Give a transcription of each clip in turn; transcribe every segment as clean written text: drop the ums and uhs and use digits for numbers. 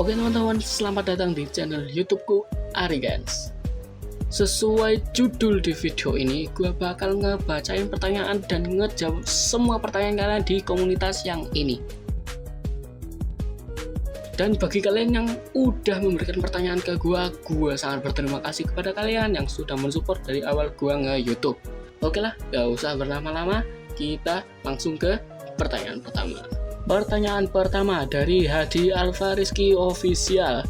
Oke teman-teman, selamat datang di channel YouTubeku Arigans. Sesuai judul di video ini, gue bakal ngebacain pertanyaan dan ngejawab semua pertanyaan kalian di komunitas yang ini. Dan bagi kalian yang udah memberikan pertanyaan ke gue sangat berterima kasih kepada kalian yang sudah mensupport dari awal gue nge-YouTube. Oke lah, gak usah berlama-lama, kita langsung ke pertanyaan pertama. Pertanyaan pertama dari Hadi Alfa Rizky Official.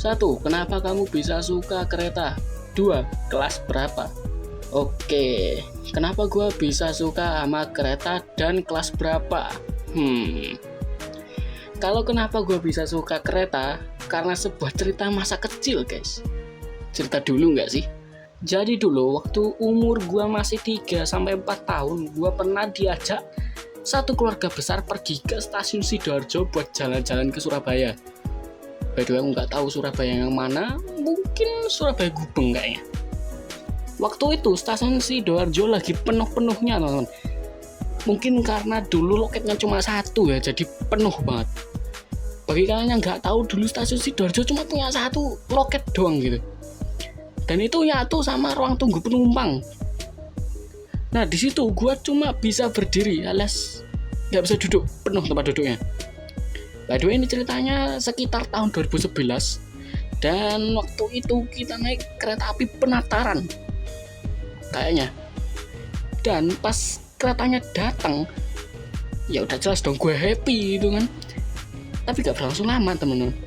1. Kenapa kamu bisa suka kereta? 2. Kelas berapa? Oke, kenapa gue bisa suka sama kereta dan kelas berapa? Kalau kenapa gue bisa suka kereta? Karena sebuah cerita masa kecil guys. Cerita dulu nggak sih? Jadi dulu waktu umur gue masih 3-4 tahun, gue pernah diajak satu keluarga besar pergi ke stasiun Sidoarjo buat jalan-jalan ke Surabaya. By the way, aku nggak tahu Surabaya yang mana, mungkin Surabaya Gubeng kayaknya. Waktu itu stasiun Sidoarjo lagi penuh-penuhnya teman-teman. Mungkin karena dulu loketnya cuma satu ya, jadi penuh banget. Bagi kalian yang nggak tahu, dulu stasiun Sidoarjo cuma punya satu loket doang gitu. Dan itu nyatu sama ruang tunggu penumpang. Nah di situ gue cuma bisa berdiri alias nggak bisa duduk penuh tempat duduknya. By the way, ini ceritanya sekitar tahun 2011 dan waktu itu kita naik kereta api Penataran kayaknya. Dan pas keretanya datang, ya udah jelas dong gue happy gitu kan. Tapi gak berlangsung lama temen-temen.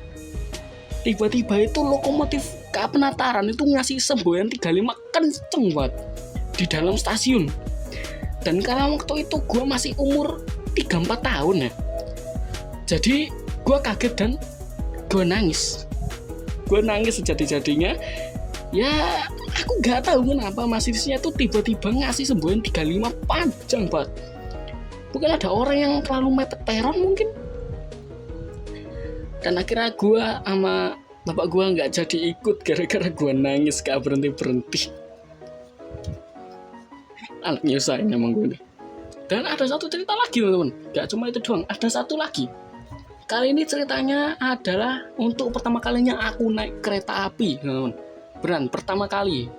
Tiba-tiba itu lokomotif KA Penataran itu ngasih semboyan 35 kenceng banget di dalam stasiun. Dan karena waktu itu gue masih umur 3-4 tahun ya, jadi gue kaget dan gue nangis sejadi-jadinya. Ya aku gak tahu kenapa masinisnya tuh tiba-tiba ngasih semboyan 35 panjang banget. Mungkin ada orang yang terlalu mepet peron mungkin. Dan akhirnya gue sama bapak gue gak jadi ikut gara-gara gue nangis gak berhenti-berhenti. Anak nyusahin emang gue nih. Dan ada satu cerita lagi teman-teman, gak cuma itu doang, ada satu lagi. Kali ini ceritanya adalah untuk pertama kalinya aku naik kereta api teman-teman. Beran, pertama kali.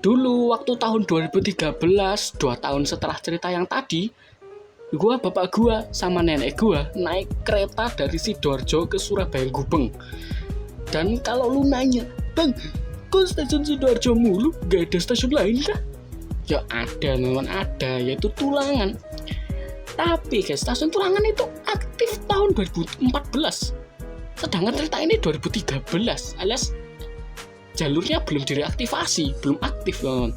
Dulu waktu tahun 2013, 2 tahun setelah cerita yang tadi, bapak gue sama nenek gue naik kereta dari Sidoarjo ke Surabaya Gubeng. Dan kalau lu nanya, bang, kok stasiun Sidoarjo mulu, gak ada stasiun lain kah? Ya ada teman, ada, yaitu Tulangan. Tapi guys, stasiun Tulangan itu aktif tahun 2014. Sedangkan cerita ini 2013, alias jalurnya belum direaktivasi, belum aktif teman.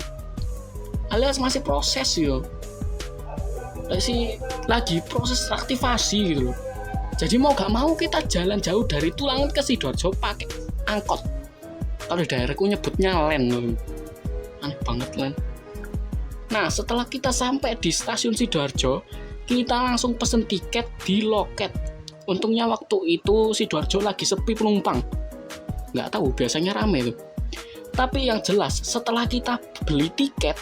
Alias masih proses yo. Lagi proses reaktivasi gitu loh. Jadi mau gak mau kita jalan jauh dari Tulangan ke Sidoarjo pakai angkot. Kalau di daerahku nyebutnya len. Aneh banget len. Nah setelah kita sampai di stasiun Sidoarjo, kita langsung pesen tiket di loket. Untungnya waktu itu Sidoarjo lagi sepi penumpang. Nggak tahu, biasanya rame tuh. Tapi yang jelas setelah kita beli tiket,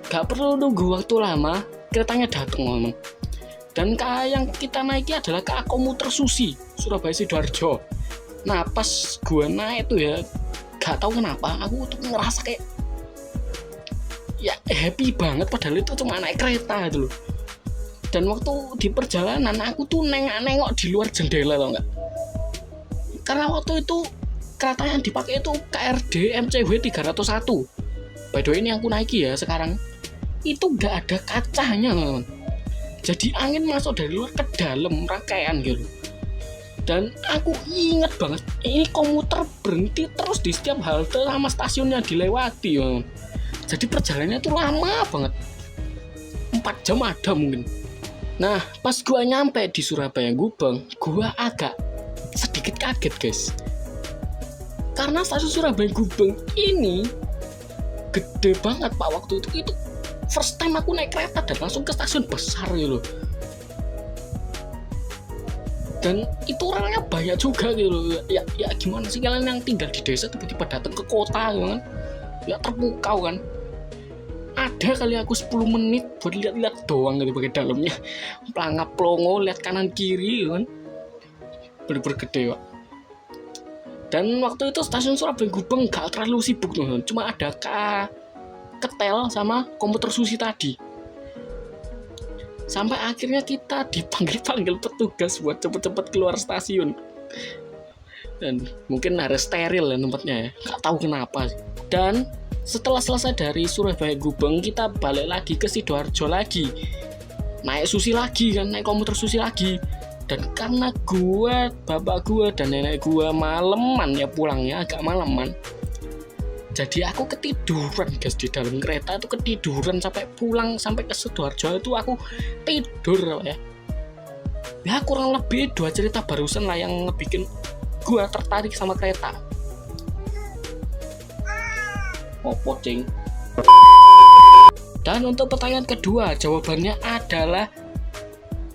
nggak perlu nunggu waktu lama, keretanya datang ngomong. Dan KA yang kita naiki adalah KA komuter Susi Surabaya Sidoarjo. Nah pas gue naik tuh ya, nggak tahu kenapa aku tuh ngerasa kayak ya happy banget, padahal itu cuma naik kereta gitu loh. Dan waktu di perjalanan aku tuh nengok di luar jendela tau nggak, karena waktu itu kereta yang dipakai itu KRD MCW 301. By the way, ini aku naiki ya sekarang, itu nggak ada kacanya teman. Jadi angin masuk dari luar ke dalam rangkaian gitu. Dan aku inget banget, ini komuter berhenti terus di setiap halte sama stasiun yang dilewati teman. Jadi perjalanannya tuh lama banget, 4 jam ada mungkin. Nah pas gua nyampe di Surabaya Gubeng, gua agak sedikit kaget guys. Karena stasiun Surabaya Gubeng ini gede banget pak waktu itu. First time aku naik kereta dan langsung ke stasiun besar gitu loh. Dan itu orangnya banyak juga gitu loh. Ya gimana sih kalian yang tinggal di desa tiba-tiba datang ke kota gitu kan? Ya terpukau kan. Ada kali aku 10 menit buat lihat-lihat doang gitu bagian dalamnya. Pelangap plongo, lihat kanan kiri gitu kan. Bener-bener gede pak. Dan waktu itu stasiun Surabaya Gubeng gak terlalu sibuk teman-teman, cuma ada ketel sama komputer susi tadi. Sampai akhirnya kita dipanggil petugas buat cepet-cepet keluar stasiun. Dan mungkin harus steril ya tempatnya ya, gak tahu kenapa. Dan setelah selesai dari Surabaya Gubeng, kita balik lagi ke Sidoarjo lagi, naik susi lagi kan, naik komputer susi lagi. Dan karena bapak gue dan nenek gue maleman ya, pulangnya agak maleman, jadi aku ketiduran guys di dalam kereta itu, ketiduran sampai pulang, sampai ke Sidoarjo itu aku tidur ya kurang lebih 2 cerita barusan lah yang bikin gue tertarik sama kereta. Opo cing. Dan untuk pertanyaan kedua, jawabannya adalah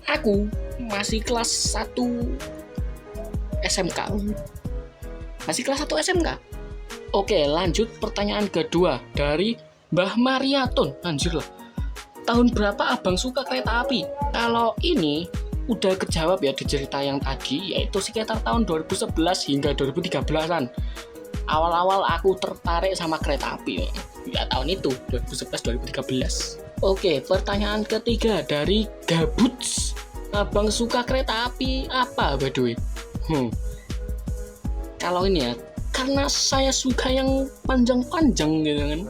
aku masih kelas 1 SMK. Masih kelas 1 SMK. Oke, lanjut pertanyaan kedua dari Mbah Mariatun. Anjir lah. Tahun berapa abang suka kereta api? Kalau ini udah kejawab ya di cerita yang tadi, yaitu sekitar tahun 2011 hingga 2013-an. Awal-awal aku tertarik sama kereta api ya tahun itu 2011-2013. Oke, pertanyaan ketiga dari Gabuts. Abang suka kereta api apa by the way? Kalau ini ya, karena saya suka yang panjang-panjang gitu kan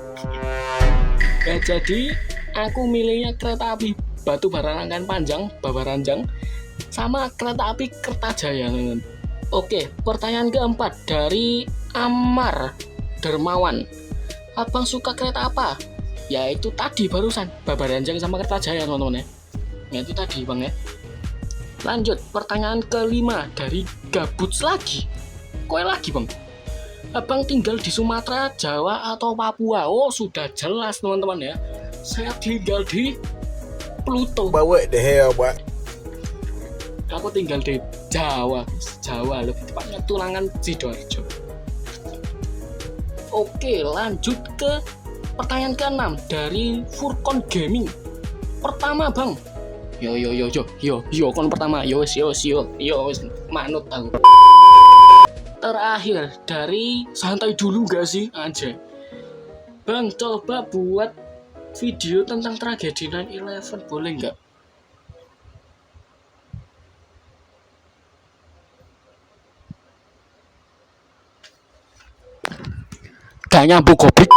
ya, jadi aku milihnya kereta api Batu Barangan panjang, Babaranjang, sama kereta api Kertajaya. Oke, pertanyaan keempat dari Amar Dermawan. Abang suka kereta apa? Yaitu tadi barusan Babaranjang sama Kertajaya teman-teman ya. Itu tadi bang ya. Lanjut pertanyaan kelima dari Gabuts lagi. Koe lagi bang. Abang tinggal di Sumatera, Jawa atau Papua? Oh sudah jelas teman-teman ya. Saya tinggal di Pluto. Bawa the hell buat. Aku tinggal di Jawa, lebih tepatnya Tulangan Sidoarjo. Oke, lanjut ke pertanyaan ke-6 dari Furkon Gaming. Pertama bang, yo kon pertama, yo manut aku. Terakhir dari santai dulu gak sih aja. Bang, coba buat video tentang tragedi 9/11 boleh nggak? Gak nyambung goblok.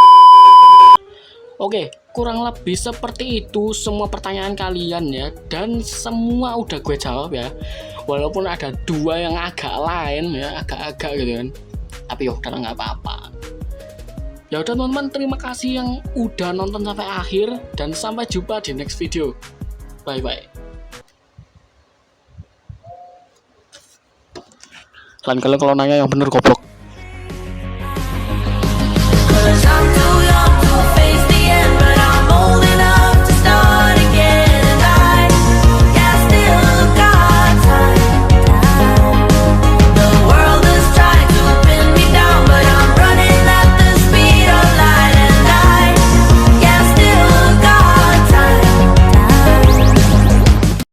Oke, kurang lebih seperti itu semua pertanyaan kalian ya, dan semua udah gue jawab ya. Walaupun ada 2 yang agak lain ya, agak-agak gitu kan. Tapi udah nggak apa-apa. Ya udah teman-teman, terima kasih yang udah nonton sampai akhir, dan sampai jumpa di next video. Bye bye. Kalian kalau nanya yang bener goblok.